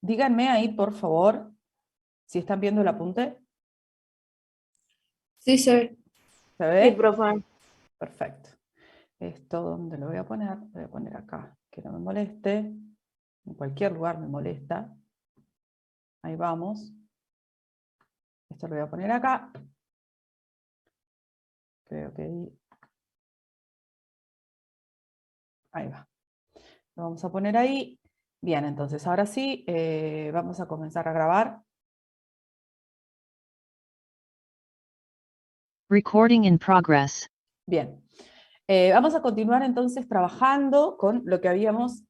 Díganme ahí, por favor, si están viendo el apunte. Sí, sir. ¿Se Sí, ve? profe. Perfecto. Esto, ¿dónde lo voy a poner? Lo voy a poner acá, que no me moleste. En cualquier lugar me molesta. Ahí vamos. Esto lo voy a poner acá. Creo que ahí va. Lo vamos a poner ahí. Bien, entonces ahora sí, vamos a comenzar a grabar. Recording in progress. Bien. Vamos a continuar entonces trabajando con lo que habíamos,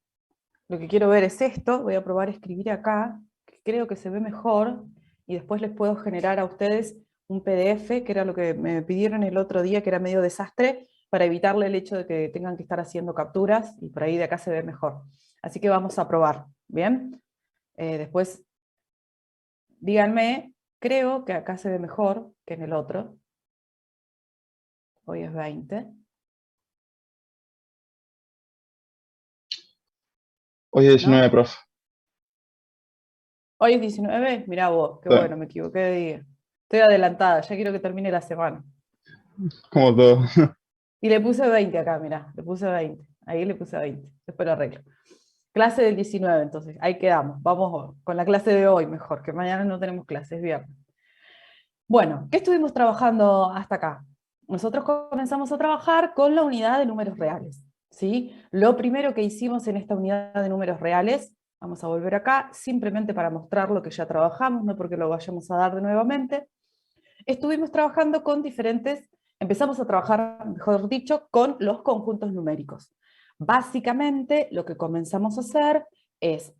lo que quiero ver es esto. Voy a probar a escribir acá, que creo que se ve mejor, y después les puedo generar a ustedes un PDF, que era lo que me pidieron el otro día, que era medio desastre, para evitarle el hecho de que tengan que estar haciendo capturas, y por ahí de acá se ve mejor. Así que vamos a probar, ¿bien? Después, díganme, creo que acá se ve mejor que en el otro. Hoy es 20. Hoy es 19, ¿No? profe. Hoy es 19, mirá vos, qué Sí, bueno, me equivoqué de día. Estoy adelantada, ya quiero que termine la semana. como todo. Y le puse 20 acá, mirá, le puse 20. Ahí le puse 20, después lo arreglo. Clase del 19, entonces, ahí quedamos. Vamos con la clase de hoy mejor, que mañana no tenemos clases, viernes. Bueno, ¿qué estuvimos trabajando hasta acá? Nosotros comenzamos a trabajar con la unidad de números reales, ¿sí? Lo primero que hicimos en esta unidad de números reales, vamos a volver acá, simplemente para mostrar lo que ya trabajamos, no porque lo vayamos a dar de nuevamente. Estuvimos trabajando con diferentes, empezamos a trabajar, mejor dicho, con los conjuntos numéricos. Básicamente, lo que comenzamos a hacer es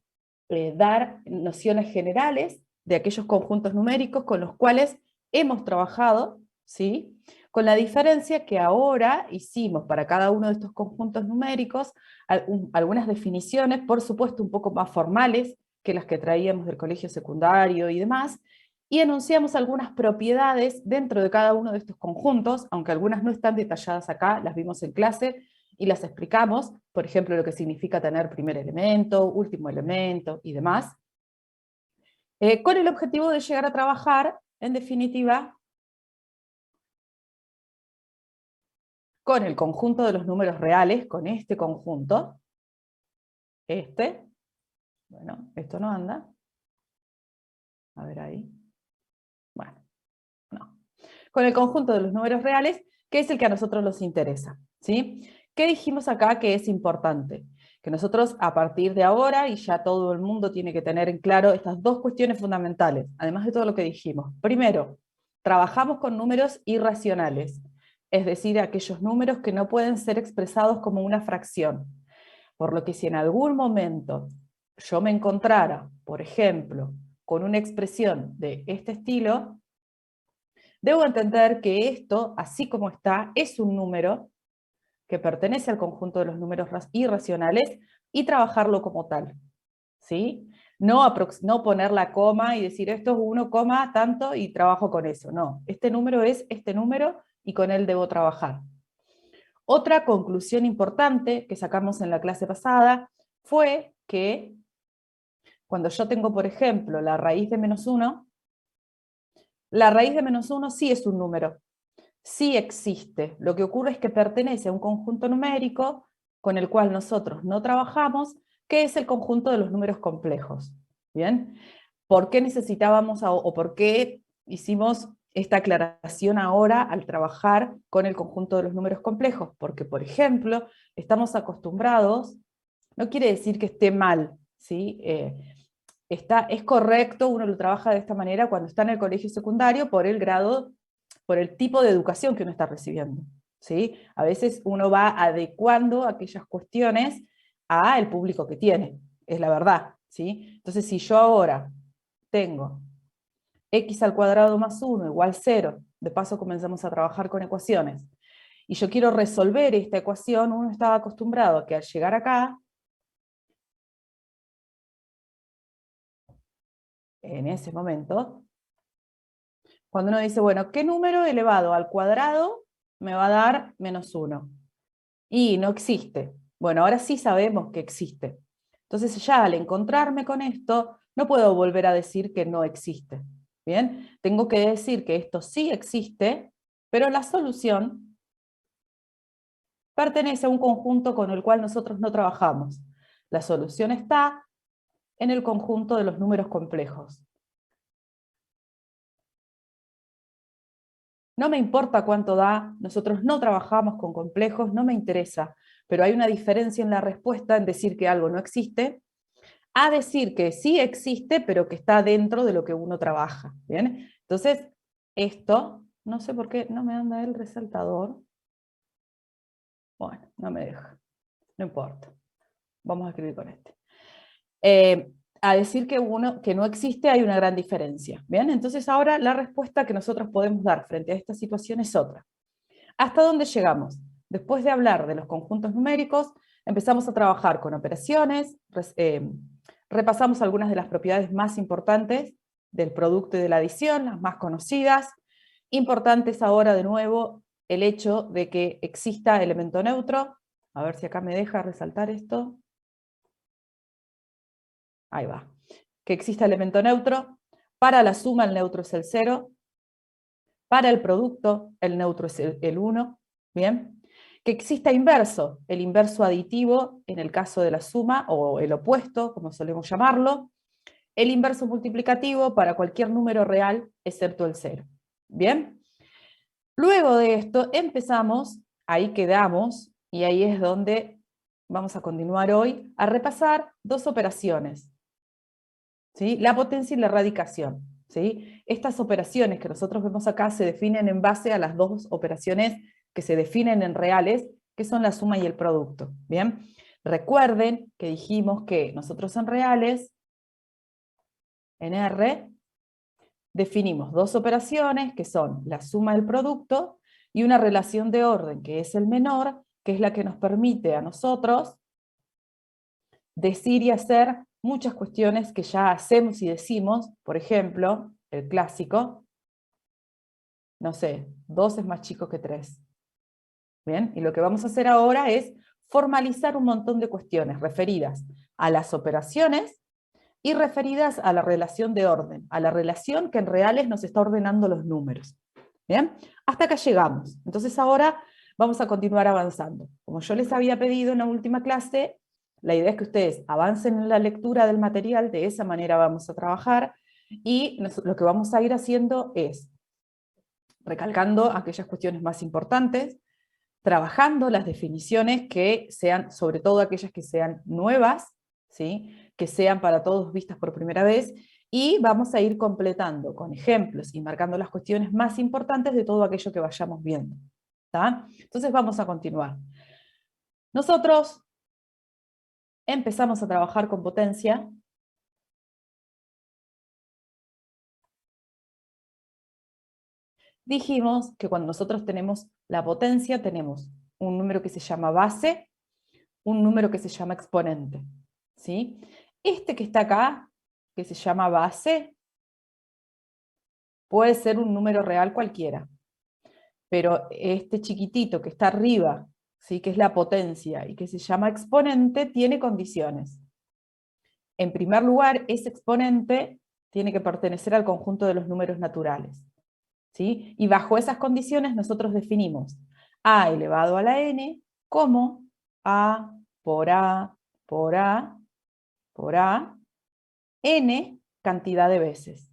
dar nociones generales de aquellos conjuntos numéricos con los cuales hemos trabajado, ¿sí? Con la diferencia que ahora hicimos para cada uno de estos conjuntos numéricos algunas definiciones, por supuesto un poco más formales que las que traíamos del colegio secundario y demás, y enunciamos algunas propiedades dentro de cada uno de estos conjuntos, aunque algunas no están detalladas acá, las vimos en clase y las explicamos, por ejemplo, lo que significa tener primer elemento, último elemento y demás, con el objetivo de llegar a trabajar, en definitiva, con el conjunto de los números reales, con este conjunto, bueno, esto no anda, a ver ahí, bueno, no, con el conjunto de los números reales, que es el que a nosotros nos interesa, ¿sí? ¿Qué dijimos acá que es importante? Que nosotros a partir de ahora, y ya todo el mundo tiene que tener en claro estas dos cuestiones fundamentales, además de todo lo que dijimos. Primero, trabajamos con números irracionales, es decir, aquellos números que no pueden ser expresados como una fracción. Por lo que si en algún momento yo me encontrara, por ejemplo, con una expresión de este estilo, debo entender que esto, así como está, es un número que pertenece al conjunto de los números irracionales y trabajarlo como tal, ¿sí? No poner la coma y decir esto es 1, tanto y trabajo con eso, no. Este número es este número y con él debo trabajar. Otra conclusión importante que sacamos en la clase pasada fue que cuando yo tengo, por ejemplo, la raíz de -1, la raíz de -1 sí es un número, sí existe. Lo que ocurre es que pertenece a un conjunto numérico con el cual nosotros no trabajamos, que es el conjunto de los números complejos. ¿Bien? ¿Por qué necesitábamos o por qué hicimos esta aclaración ahora al trabajar con el conjunto de los números complejos? Porque, por ejemplo, estamos acostumbrados, no quiere decir que esté mal, ¿sí? Es correcto, uno lo trabaja de esta manera cuando está en el colegio secundario por el grado, por el tipo de educación que uno está recibiendo, ¿sí? A veces uno va adecuando aquellas cuestiones al público que tiene, es la verdad, ¿sí? Entonces, si yo ahora tengo x al cuadrado más 1 igual 0, de paso comenzamos a trabajar con ecuaciones, y yo quiero resolver esta ecuación, uno estaba acostumbrado a que al llegar acá, en ese momento, cuando uno dice, bueno, ¿qué número elevado al cuadrado me va a dar -1? Y no existe. Bueno, ahora sí sabemos que existe. Entonces ya al encontrarme con esto, no puedo volver a decir que no existe. ¿Bien? Tengo que decir que esto sí existe, pero la solución pertenece a un conjunto con el cual nosotros no trabajamos. La solución está en el conjunto de los números complejos. No me importa cuánto da, nosotros no trabajamos con complejos, no me interesa, pero hay una diferencia en la respuesta en decir que algo no existe, a decir que sí existe, pero que está dentro de lo que uno trabaja. ¿Bien? Entonces, esto, no sé por qué no me anda el resaltador. Bueno, no me deja, no importa. Vamos a escribir con este. A decir que no existe hay una gran diferencia. ¿Bien? Entonces ahora la respuesta que nosotros podemos dar frente a esta situación es otra. ¿Hasta dónde llegamos? Después de hablar de los conjuntos numéricos, empezamos a trabajar con operaciones, repasamos algunas de las propiedades más importantes del producto y de la adición, las más conocidas. Importantes ahora de nuevo el hecho de que exista elemento neutro. A ver si acá me deja resaltar esto. Ahí va. Que exista elemento neutro. Para la suma el neutro es el 0. Para el producto el neutro es el 1. ¿Bien? Que exista inverso. El inverso aditivo en el caso de la suma, o el opuesto, como solemos llamarlo. El inverso multiplicativo para cualquier número real, excepto el 0. ¿Bien? Luego de esto empezamos, ahí quedamos, y ahí es donde vamos a continuar hoy, a repasar dos operaciones. ¿Sí? La potencia y la radicación. ¿Sí? Estas operaciones que nosotros vemos acá se definen en base a las dos operaciones que se definen en reales, que son la suma y el producto. ¿Bien? Recuerden que dijimos que nosotros en reales, en R, definimos dos operaciones que son la suma del producto y una relación de orden que es el menor, que es la que nos permite a nosotros decir y hacer muchas cuestiones que ya hacemos y decimos. Por ejemplo, el clásico, no sé, 2 es más chico que 3. ¿Bien? Y lo que vamos a hacer ahora es formalizar un montón de cuestiones referidas a las operaciones y referidas a la relación de orden, a la relación que en reales nos está ordenando los números. ¿Bien? Hasta acá llegamos. Entonces ahora vamos a continuar avanzando. Como yo les había pedido en la última clase, la idea es que ustedes avancen en la lectura del material, de esa manera vamos a trabajar, y lo que vamos a ir haciendo es recalcando aquellas cuestiones más importantes, trabajando las definiciones que sean, sobre todo aquellas que sean nuevas, ¿sí? Que sean para todos vistas por primera vez, y vamos a ir completando con ejemplos y marcando las cuestiones más importantes de todo aquello que vayamos viendo. ¿Tá? Entonces vamos a continuar. Nosotros empezamos a trabajar con potencia. Dijimos que cuando nosotros tenemos la potencia, tenemos un número que se llama base, un número que se llama exponente. ¿Sí? Este que está acá, que se llama base, puede ser un número real cualquiera. Pero este chiquitito que está arriba, ¿sí? Que es la potencia y que se llama exponente, tiene condiciones. En primer lugar, ese exponente tiene que pertenecer al conjunto de los números naturales. ¿Sí? Y bajo esas condiciones nosotros definimos a elevado a la n como a por a por a por a n cantidad de veces.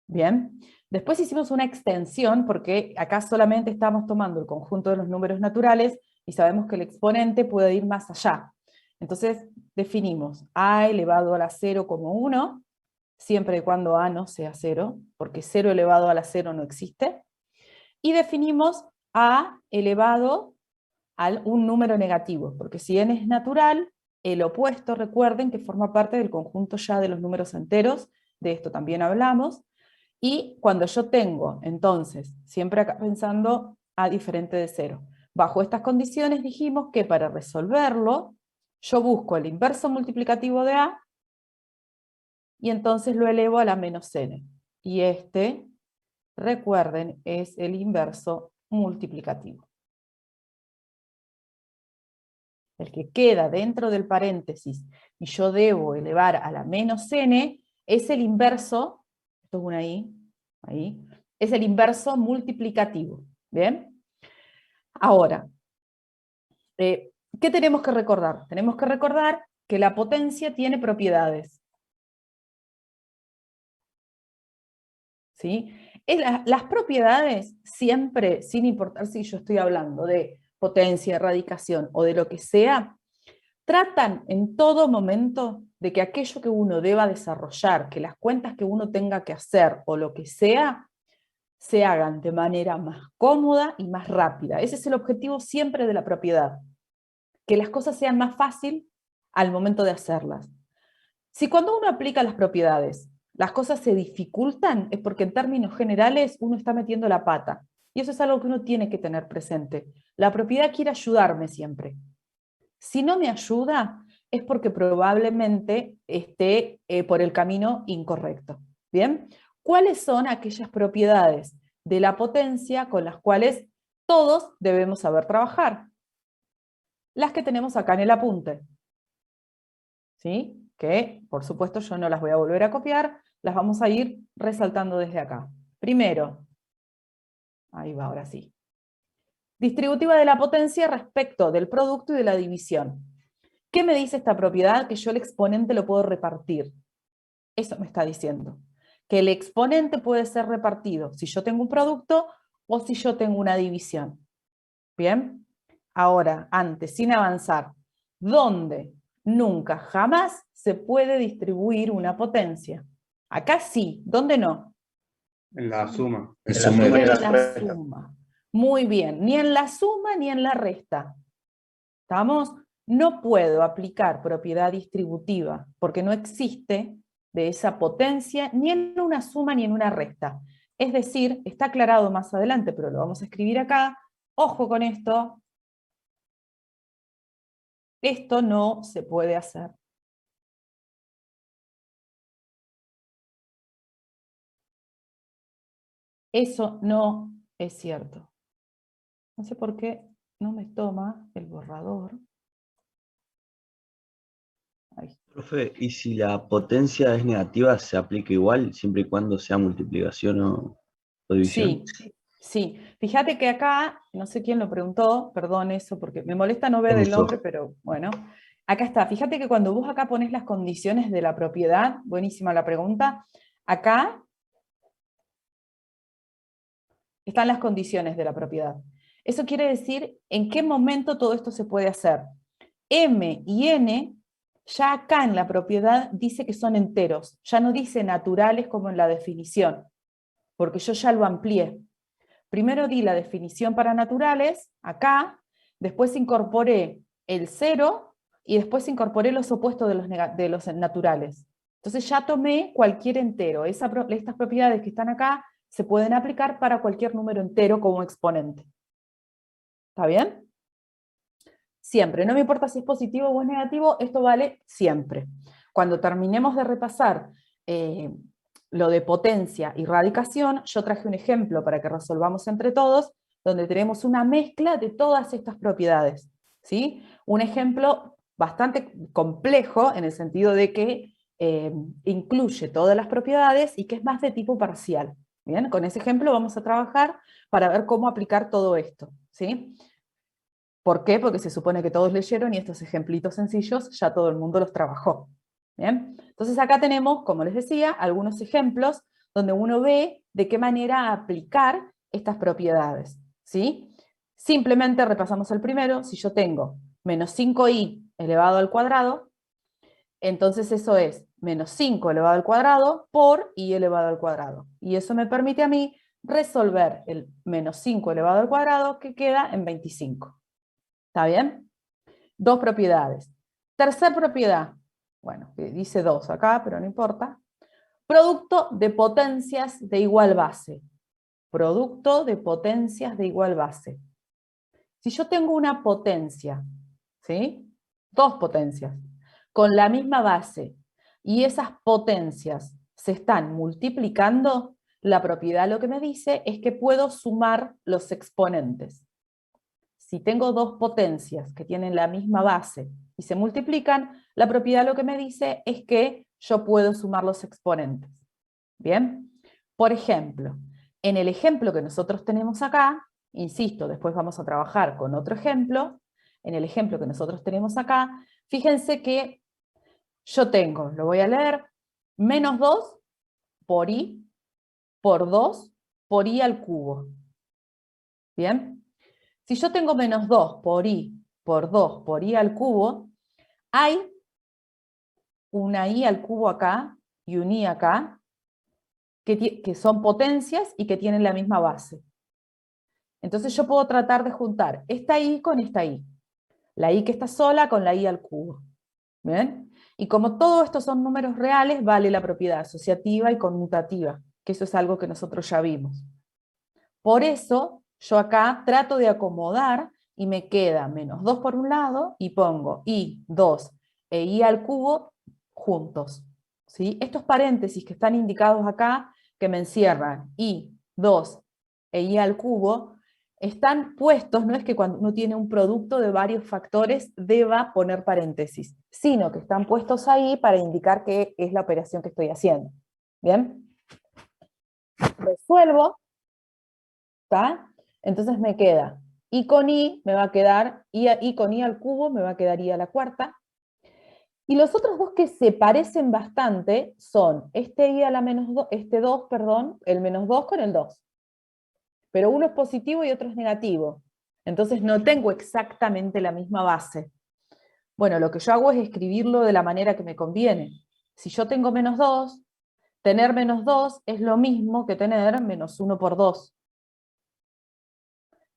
Bien, después hicimos una extensión porque acá solamente estamos tomando el conjunto de los números naturales y sabemos que el exponente puede ir más allá. Entonces definimos a elevado a la 0 como 1, siempre y cuando a no sea 0, porque 0 elevado a la 0 no existe, y definimos a elevado a un número negativo, porque si n es natural, el opuesto, recuerden que forma parte del conjunto ya de los números enteros, de esto también hablamos, y cuando yo tengo, entonces, siempre acá pensando a diferente de 0, bajo estas condiciones dijimos que para resolverlo, yo busco el inverso multiplicativo de a, y entonces lo elevo a la menos n. Y este, recuerden, es el inverso multiplicativo. el que queda dentro del paréntesis, y yo debo elevar a la menos n, es el inverso, esto es una i, ahí, es el inverso multiplicativo, ¿bien? Ahora, ¿qué tenemos que recordar? Tenemos que recordar que la potencia tiene propiedades. ¿Sí? Las propiedades siempre, sin importar si yo estoy hablando de potencia, radicación o de lo que sea, tratan en todo momento de que aquello que uno deba desarrollar, que las cuentas que uno tenga que hacer o lo que sea, se hagan de manera más cómoda y más rápida. Ese es el objetivo siempre de la propiedad, que las cosas sean más fáciles al momento de hacerlas. Si cuando uno aplica las propiedades, las cosas se dificultan, es porque en términos generales uno está metiendo la pata. Y eso es algo que uno tiene que tener presente. La propiedad quiere ayudarme siempre. Si no me ayuda, es porque probablemente esté por el camino incorrecto. ¿Bien? ¿Cuáles son aquellas propiedades de la potencia con las cuales todos debemos saber trabajar? Las que tenemos acá en el apunte. ¿Sí? Que, por supuesto, yo no las voy a volver a copiar, las vamos a ir resaltando desde acá. Primero, ahí va, ahora sí. Distributiva de la potencia respecto del producto y de la división. ¿Qué me dice esta propiedad? Que yo el exponente lo puedo repartir. Eso me está diciendo. Que el exponente puede ser repartido si yo tengo un producto o si yo tengo una división. ¿Bien? Ahora, antes, sin avanzar, ¿dónde nunca, jamás se puede distribuir una potencia? Acá sí, ¿dónde no? En la suma. En En la suma y suma y En la resta. la resta. suma. Muy bien, ni en la suma ni en la resta. ¿Estamos? No puedo aplicar propiedad distributiva porque no existe de esa potencia ni en una suma ni en una resta. Es decir, está aclarado más adelante, pero lo vamos a escribir acá. Ojo con esto. Esto no se puede hacer. Eso no es cierto. No sé por qué no me toma el borrador. Ahí. Profe, ¿y si la potencia es negativa, se aplica igual, siempre y cuando sea multiplicación o división? Sí, sí. Fíjate que acá, no sé quién lo preguntó, perdón eso, porque me molesta no ver el Enzo. nombre, pero bueno. Acá está. Fíjate que cuando vos acá pones las condiciones de la propiedad, buenísima la pregunta, acá están las condiciones de la propiedad. Eso quiere decir en qué momento todo esto se puede hacer. M y N, ya acá en la propiedad dice que son enteros, ya no dice naturales como en la definición, porque yo ya lo amplié. Primero di la definición para naturales, acá, después incorporé el cero y después incorporé los opuestos de los naturales. Entonces ya tomé cualquier entero. Estas propiedades que están acá se pueden aplicar para cualquier número entero como exponente. ¿Está bien? Siempre, no me importa si es positivo o es negativo, esto vale siempre. Cuando terminemos de repasar lo de potencia y radicación, yo traje un ejemplo para que resolvamos entre todos, donde tenemos una mezcla de todas estas propiedades. ¿Sí? Un ejemplo bastante complejo en el sentido de que incluye todas las propiedades y que es más de tipo parcial. ¿Bien? Con ese ejemplo vamos a trabajar para ver cómo aplicar todo esto. ¿Sí? ¿Por qué? Porque se supone que todos leyeron y estos ejemplitos sencillos ya todo el mundo los trabajó. ¿Bien? Entonces acá tenemos, como les decía, algunos ejemplos donde uno ve de qué manera aplicar estas propiedades. ¿Sí? Simplemente repasamos el primero. Si yo tengo menos 5i elevado al cuadrado, entonces eso es menos 5 elevado al cuadrado por i elevado al cuadrado. Y eso me permite a mí resolver el menos 5 elevado al cuadrado que queda en 25. ¿Está bien? Dos propiedades. Tercer propiedad. Bueno, dice 2 acá, pero no importa. Producto de potencias de igual base. Producto de potencias de igual base. Si yo tengo una potencia, ¿sí? Dos potencias, con la misma base, y esas potencias se están multiplicando, la propiedad lo que me dice es que puedo sumar los exponentes. si tengo dos potencias que tienen la misma base y se multiplican, la propiedad lo que me dice es que yo puedo sumar los exponentes. ¿Bien? Por ejemplo, en el ejemplo que nosotros tenemos acá, insisto, después vamos a trabajar con otro ejemplo, en el ejemplo que nosotros tenemos acá, fíjense que yo tengo, lo voy a leer, menos 2 por i por 2 por i al cubo. ¿Bien? Si yo tengo menos 2 por i por 2 por i al cubo, hay una i al cubo acá y un i acá, que son potencias y que tienen la misma base. Entonces yo puedo tratar de juntar esta i con esta i. La i que está sola con la i al cubo. ¿Bien? Y como todos estos son números reales, vale la propiedad asociativa y conmutativa, que eso es algo que nosotros ya vimos. Por eso, yo acá trato de acomodar y me queda menos 2 por un lado y pongo i, 2 e i al cubo juntos. ¿Sí? Estos paréntesis que están indicados acá, que me encierran i, 2 e i al cubo, están puestos, no es que cuando uno tiene un producto de varios factores deba poner paréntesis, sino que están puestos ahí para indicar qué es la operación que estoy haciendo. ¿Bien? Resuelvo, ¿está? Entonces me queda i con i, me va a quedar i con i al cubo, me va a quedar i a la cuarta. Y los otros dos que se parecen bastante son este i a la menos 2, este 2, perdón, el menos 2 con el 2. Pero uno es positivo y otro es negativo. Entonces no tengo exactamente la misma base. Bueno, lo que yo hago es escribirlo de la manera que me conviene. Si yo tengo menos 2, tener menos 2 es lo mismo que tener menos 1 por 2.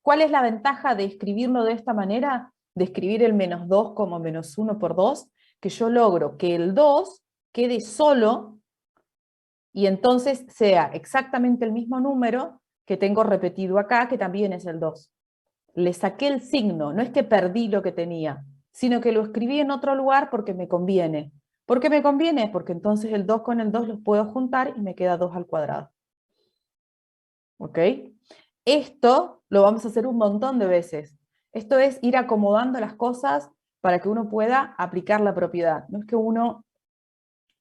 ¿Cuál es la ventaja de escribirlo de esta manera? De escribir el menos 2 como menos 1 por 2, que yo logro que el 2 quede solo y entonces sea exactamente el mismo número que tengo repetido acá, que también es el 2. Le saqué el signo, no es que perdí lo que tenía, sino que lo escribí en otro lugar porque me conviene. ¿Por qué me conviene? Porque entonces el 2 con el 2 los puedo juntar y me queda 2 al cuadrado. ¿Ok? Esto lo vamos a hacer un montón de veces. Esto es ir acomodando las cosas para que uno pueda aplicar la propiedad. No es que uno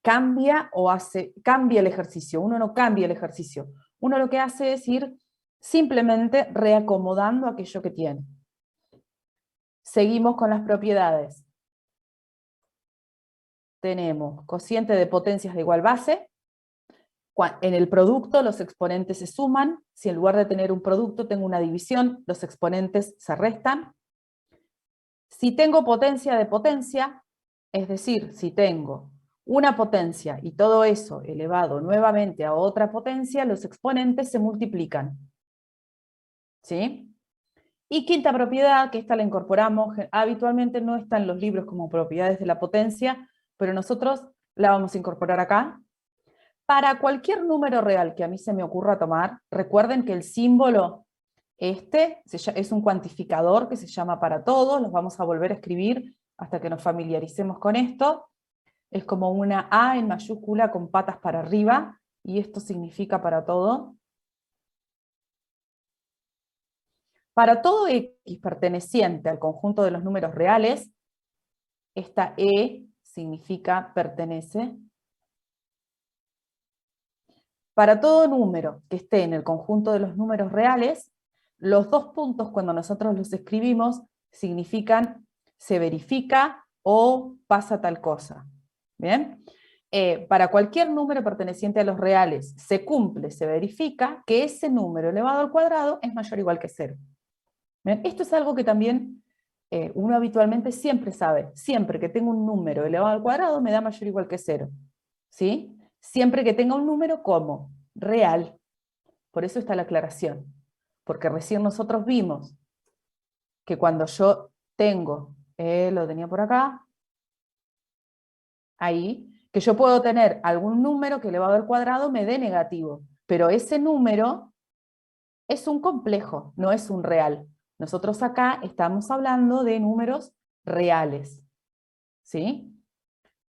cambia el ejercicio, uno no cambia el ejercicio. Uno lo que hace es ir simplemente reacomodando aquello que tiene. Seguimos con las propiedades. Tenemos cociente de potencias de igual base. En el producto los exponentes se suman. Si en lugar de tener un producto tengo una división, los exponentes se restan. Si tengo potencia de potencia, es decir, si tengo una potencia y todo eso elevado nuevamente a otra potencia, los exponentes se multiplican. ¿Sí? Y quinta propiedad, que esta la incorporamos, habitualmente no está en los libros como propiedades de la potencia, pero nosotros la vamos a incorporar acá. Para cualquier número real que a mí se me ocurra tomar, recuerden que el símbolo es un cuantificador que se llama para todos, los vamos a volver a escribir hasta que nos familiaricemos con esto. Es como una A en mayúscula con patas para arriba, y esto significa para todo. Para todo X perteneciente al conjunto de los números reales, esta E significa pertenece. Para todo número que esté en el conjunto de los números reales, los dos puntos cuando nosotros los escribimos significan se verifica o pasa tal cosa. ¿Bien? Para cualquier número perteneciente a los reales se cumple, se verifica que ese número elevado al cuadrado es mayor o igual que 0. ¿Bien? Esto es algo que también uno habitualmente siempre sabe. Siempre que tengo un número elevado al cuadrado me da mayor o igual que 0. ¿Sí? Siempre que tenga un número como real. Por eso está la aclaración. Porque recién nosotros vimos que cuando yo tengo, lo tenía por acá, ahí, que yo puedo tener algún número que elevado al cuadrado me dé negativo, pero ese número es un complejo, no es un real. Nosotros acá estamos hablando de números reales. ¿Sí?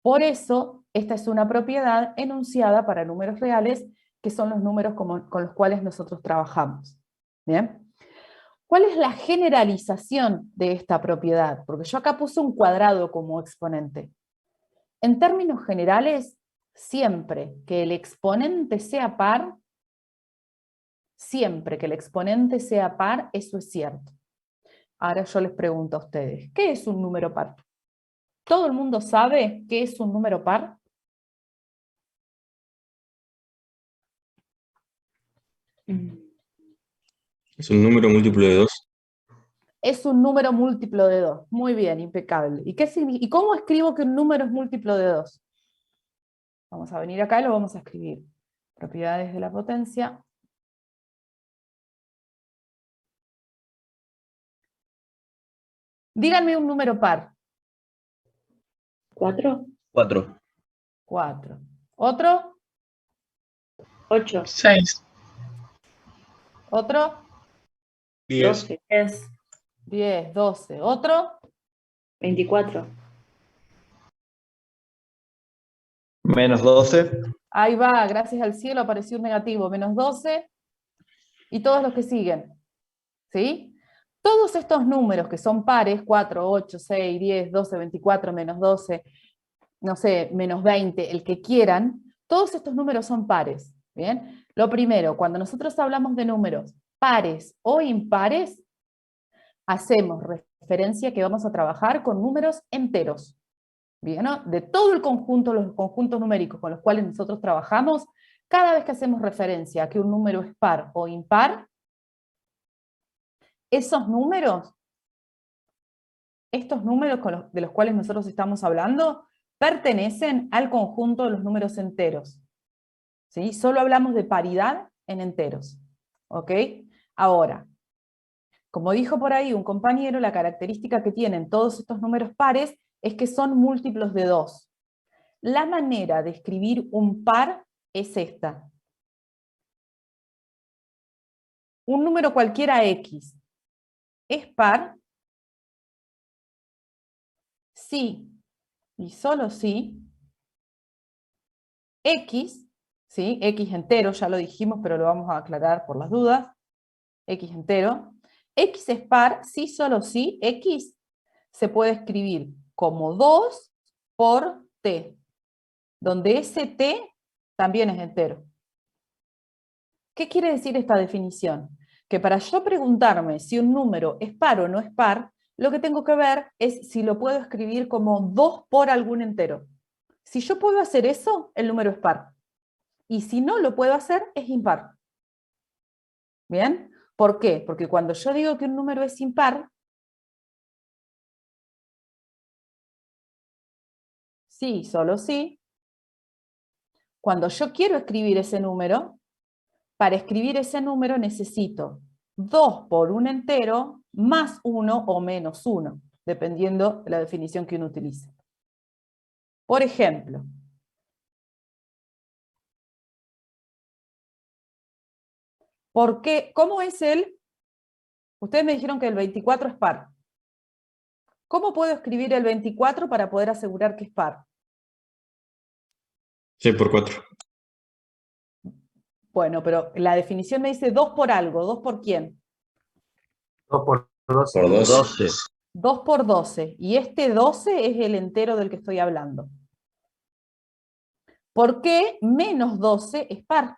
Por eso, esta es una propiedad enunciada para números reales, que son los números con los cuales nosotros trabajamos. ¿Bien? ¿Cuál es la generalización de esta propiedad? Porque yo acá puse un cuadrado como exponente. En términos generales, siempre que el exponente sea par, eso es cierto. Ahora yo les pregunto a ustedes, ¿qué es un número par? ¿Todo el mundo sabe qué es un número par? Es un número múltiplo de 2. Es un número múltiplo de 2. Muy bien, impecable. ¿Y cómo escribo que un número es múltiplo de 2? Vamos a venir acá y lo vamos a escribir. Propiedades de la potencia. Díganme un número par. 4, 4. 4. ¿Otro? 8, 6, ¿Otro? 10. 12, 10, 12. ¿Otro? 24, Menos 12. Ahí va, gracias al cielo apareció un negativo. Menos 12. Y todos los que siguen. ¿Sí? Todos estos números que son pares, 4, 8, 6, 10, 12, 24, menos 12, no sé, menos 20, el que quieran, todos estos números son pares. ¿Bien? Lo primero, cuando nosotros hablamos de números pares o impares, hacemos referencia que vamos a trabajar con números enteros. ¿Bien? ¿No? De todo el conjunto, los conjuntos numéricos con los cuales nosotros trabajamos, cada vez que hacemos referencia a que un número es par o impar, esos números, estos números de los cuales nosotros estamos hablando, pertenecen al conjunto de los números enteros. ¿Sí? Solo hablamos de paridad en enteros. ¿Ok? Ahora, como dijo por ahí un compañero, la característica que tienen todos estos números pares es que son múltiplos de 2. La manera de escribir un par es esta. Un número cualquiera X es par si y solo si X, ¿sí? X entero, ya lo dijimos, pero lo vamos a aclarar por las dudas. X entero. X es par si solo si X se puede escribir como 2 por T, donde ese T también es entero. ¿Qué quiere decir esta definición? Que para yo preguntarme si un número es par o no es par, lo que tengo que ver es si lo puedo escribir como 2 por algún entero. Si yo puedo hacer eso, el número es par. Y si no lo puedo hacer, es impar. ¿Bien? ¿Por qué? Porque cuando yo digo que un número es impar, sí, solo sí, cuando yo quiero escribir ese número, para escribir ese número necesito 2 por un entero más 1 o menos 1, dependiendo de la definición que uno utilice. Por ejemplo, ¿cómo es ustedes me dijeron que el 24 es par. ¿Cómo puedo escribir el 24 para poder asegurar que es par? 6 por 4. Bueno, pero la definición me dice 2 por algo. ¿2 por quién? 2 por 12. Por 2. 12. 2 por 12. Y este 12 es el entero del que estoy hablando. ¿Por qué menos 12 es par?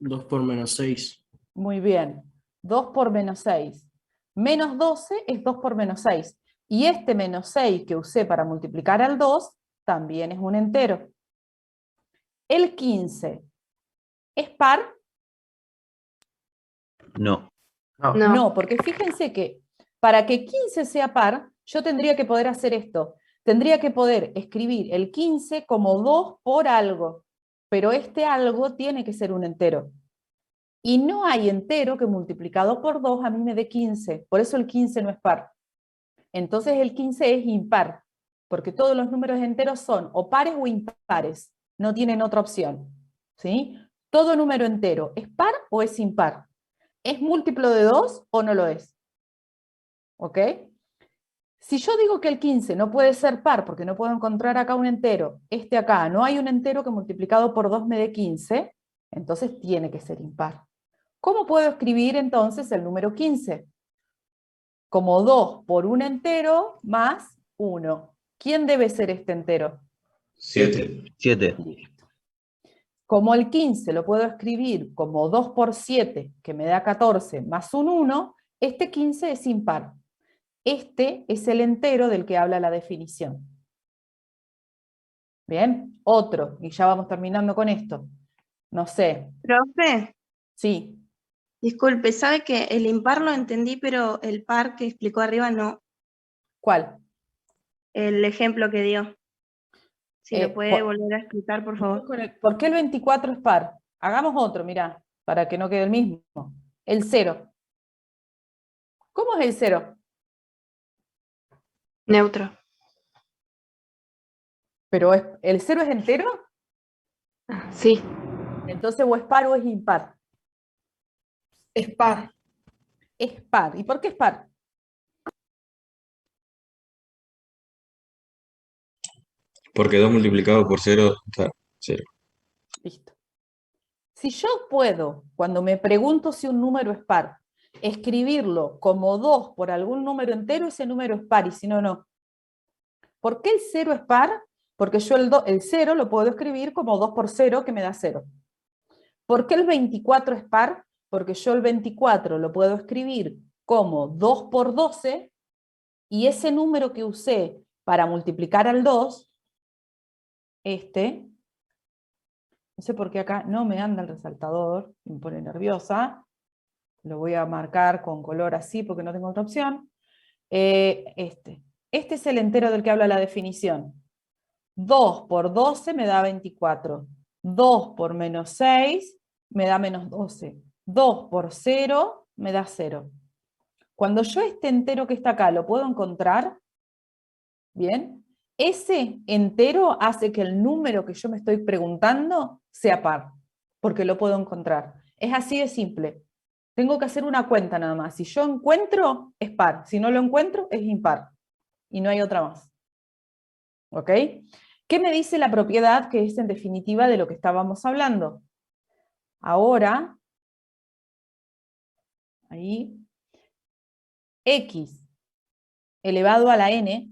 dos por menos 6. Muy bien. 2 por menos 6. Menos 12 es 2 por menos 6. Y este menos 6 que usé para multiplicar al 2 también es un entero. El 15 es par. No. No. No, porque fíjense que para que 15 sea par, yo tendría que poder hacer esto. Tendría que poder escribir el 15 como 2 por algo, pero este algo tiene que ser un entero. Y no hay entero que multiplicado por 2 a mí me dé 15, por eso el 15 no es par. Entonces el 15 es impar, porque todos los números enteros son o pares o impares, no tienen otra opción. ¿Sí? Todo número entero, ¿es par o es impar? ¿Es múltiplo de 2 o no lo es? ¿Ok? Si yo digo que el 15 no puede ser par porque no puedo encontrar acá un entero, acá, no hay un entero que multiplicado por 2 me dé 15, entonces tiene que ser impar. ¿Cómo puedo escribir entonces el número 15? Como 2 por un entero más 1. ¿Quién debe ser este entero? 7. 7. Listo. Como el 15 lo puedo escribir como 2 por 7, que me da 14, más un 1, este 15 es impar. Este es el entero del que habla la definición. Bien, otro, y ya vamos terminando con esto. No sé, Profe, sí, disculpe, sabe que el impar lo entendí, pero el par que explicó arriba no, ¿cuál? el ejemplo que dio. Si lo puede Por- volver a explicar, por favor. ¿Por qué el 24 es par? Hagamos otro, mirá, para que no quede el mismo. El 0. ¿Cómo es el 0? Neutro. ¿Pero el 0 es entero? Sí. Entonces o es par o es impar. Es par. Es par. ¿Y por qué es par? Porque 2 multiplicado por 0 da 0. Listo. Si yo puedo, cuando me pregunto si un número es par, escribirlo como 2 por algún número entero, ese número es par, y si no, no. ¿Por qué el 0 es par? Porque yo el 0 lo puedo escribir como 2 por 0, que me da 0. ¿Por qué el 24 es par? Porque yo el 24 lo puedo escribir como 2 por 12, y ese número que usé para multiplicar al 2, no sé por qué acá no me anda el resaltador, me pone nerviosa, lo voy a marcar con color así porque no tengo otra opción. Este es el entero del que habla la definición. 2 por 12 me da 24. 2 por menos 6 me da menos 12. 2 por 0 me da 0. Cuando yo este entero que está acá lo puedo encontrar, ¿bien? Ese entero hace que el número que yo me estoy preguntando sea par, porque lo puedo encontrar. Es así de simple. Tengo que hacer una cuenta nada más. Si yo encuentro, es par. Si no lo encuentro, es impar. Y no hay otra más. ¿Ok? ¿Qué me dice la propiedad que es en definitiva de lo que estábamos hablando? Ahora, ahí, x elevado a la n,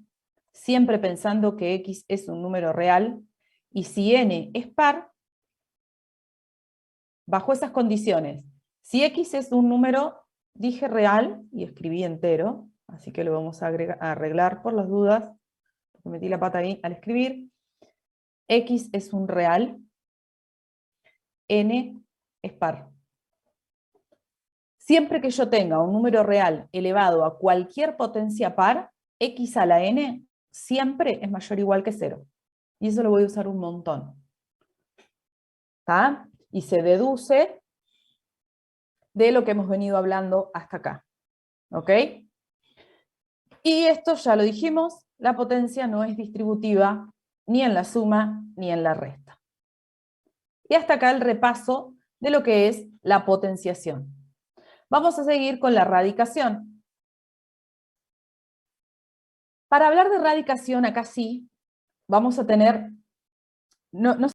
siempre pensando que x es un número real, y si n es par, bajo esas condiciones, si x es un número, dije real, y escribí entero, así que lo vamos a arreglar por las dudas, porque metí la pata ahí al escribir, x es un real, n es par. Siempre que yo tenga un número real elevado a cualquier potencia par, x a la n siempre es mayor o igual que 0. Y eso lo voy a usar un montón. ¿Está? Y se deduce de lo que hemos venido hablando hasta acá. ¿Ok? Y esto ya lo dijimos, la potencia no es distributiva ni en la suma ni en la resta. Y hasta acá el repaso de lo que es la potenciación. Vamos a seguir con la radicación. Para hablar de radicación, acá sí, vamos a tener... No